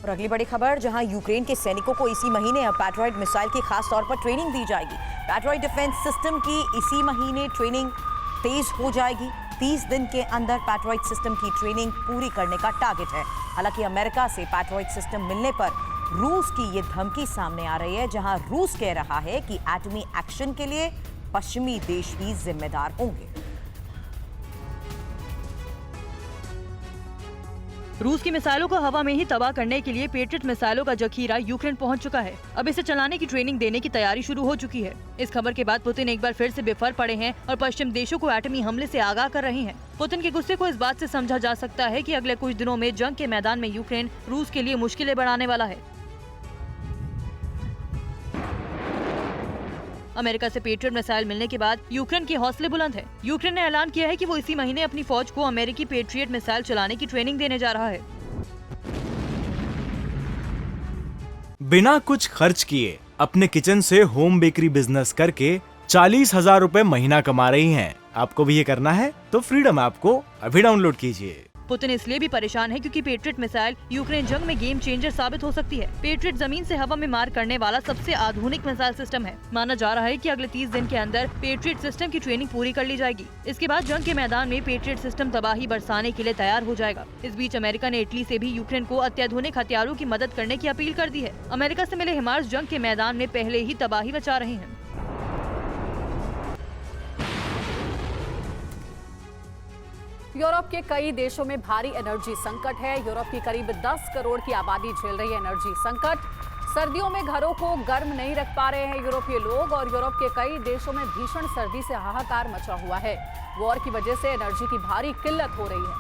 और अगली बड़ी खबर, जहां यूक्रेन के सैनिकों को इसी महीने अब पैट्रियट मिसाइल की खास तौर पर ट्रेनिंग दी जाएगी। पैट्रियट डिफेंस सिस्टम की इसी महीने ट्रेनिंग तेज हो जाएगी। 30 दिन के अंदर पैट्रियट सिस्टम की ट्रेनिंग पूरी करने का टारगेट है। हालांकि अमेरिका से पैट्रियट सिस्टम मिलने पर रूस की ये धमकी सामने आ रही है, जहां रूस कह रहा है कि एटमी एक्शन के लिए पश्चिमी देश भी जिम्मेदार होंगे। रूस की मिसाइलों को हवा में ही तबाह करने के लिए पेट्रियट मिसाइलों का जखीरा यूक्रेन पहुंच चुका है। अब इसे चलाने की ट्रेनिंग देने की तैयारी शुरू हो चुकी है। इस खबर के बाद पुतिन एक बार फिर से बेफर पड़े हैं और पश्चिम देशों को एटमी हमले से आगाह कर रहे हैं। पुतिन के गुस्से को इस बात से समझा जा सकता है कि अगले कुछ दिनों में जंग के मैदान में यूक्रेन रूस के लिए मुश्किलें बढ़ाने वाला है। अमेरिका से पेट्रियट मिसाइल मिलने के बाद यूक्रेन के हौसले बुलंद है। यूक्रेन ने ऐलान किया है कि वो इसी महीने अपनी फौज को अमेरिकी पेट्रियट मिसाइल चलाने की ट्रेनिंग देने जा रहा है। बिना कुछ खर्च किए अपने किचन से होम बेकरी बिजनेस करके 40,000 रुपए महीना कमा रही हैं। आपको भी ये करना है तो फ्रीडम ऐप को अभी डाउनलोड कीजिए। पुतिन इसलिए भी परेशान है क्योंकि पेट्रियट मिसाइल यूक्रेन जंग में गेम चेंजर साबित हो सकती है। पेट्रियट जमीन से हवा में मार करने वाला सबसे आधुनिक मिसाइल सिस्टम है। माना जा रहा है कि अगले 30 दिन के अंदर पेट्रियट सिस्टम की ट्रेनिंग पूरी कर ली जाएगी। इसके बाद जंग के मैदान में पेट्रियट सिस्टम तबाही बरसाने के लिए तैयार हो जाएगा। इस बीच अमेरिका ने इटली से भी यूक्रेन को अत्याधुनिक हथियारों की मदद करने की अपील कर दी है। अमेरिका से मिले हिमार्स जंग के मैदान में पहले ही तबाही मचा रहे हैं। यूरोप के कई देशों में भारी एनर्जी संकट है। यूरोप की करीब 10 करोड़ की आबादी झेल रही है एनर्जी संकट। सर्दियों में घरों को गर्म नहीं रख पा रहे हैं यूरोपीय लोग और यूरोप के कई देशों में भीषण सर्दी से हाहाकार मचा हुआ है। वॉर की वजह से एनर्जी की भारी किल्लत हो रही है।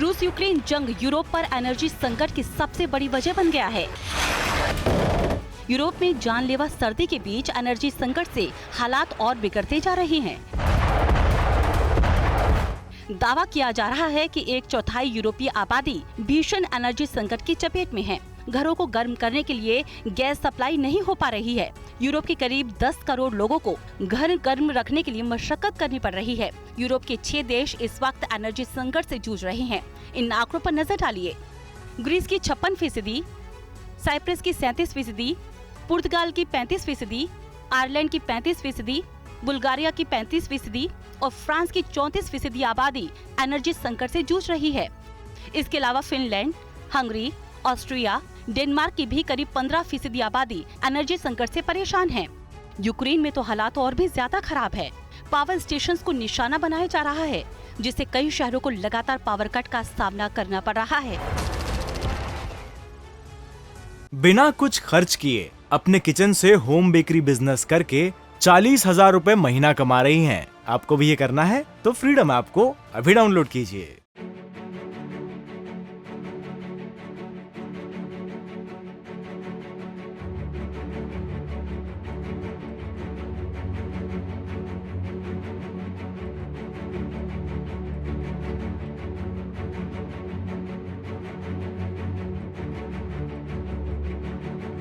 रूस यूक्रेन जंग यूरोप पर एनर्जी संकट की सबसे बड़ी वजह बन गया है। यूरोप में जानलेवा सर्दी के बीच एनर्जी संकट से हालात और बिगड़ते जा रहे हैं। दावा किया जा रहा है कि 1/4 यूरोपीय आबादी भीषण एनर्जी संकट की चपेट में है। घरों को गर्म करने के लिए गैस सप्लाई नहीं हो पा रही है। यूरोप के करीब 10 करोड़ लोगों को घर गर्म रखने के लिए मशक्कत करनी पड़ रही है। यूरोप के 6 देश इस वक्त एनर्जी संकट से जूझ रहे हैं। इन आंकड़ों पर नजर डालिए। ग्रीस की 56%, साइप्रस की 37%, पुर्तगाल की 35%, आयरलैंड की 35%, बुल्गारिया की 35% और फ्रांस की 34% आबादी एनर्जी संकट से जूझ रही है। इसके अलावा फिनलैंड, हंगरी, ऑस्ट्रिया, डेनमार्क की भी करीब 15% आबादी एनर्जी संकट से परेशान है। यूक्रेन में तो हालात और भी ज्यादा खराब है। पावर स्टेशंस को निशाना बनाया जा रहा है, जिससे कई शहरों को लगातार पावर कट का सामना करना पड़ रहा है। बिना कुछ खर्च किए अपने किचन से होम बेकरी बिजनेस करके 40,000 रुपए महीना कमा रही हैं। आपको भी ये करना है तो फ्रीडम ऐप को अभी डाउनलोड कीजिए।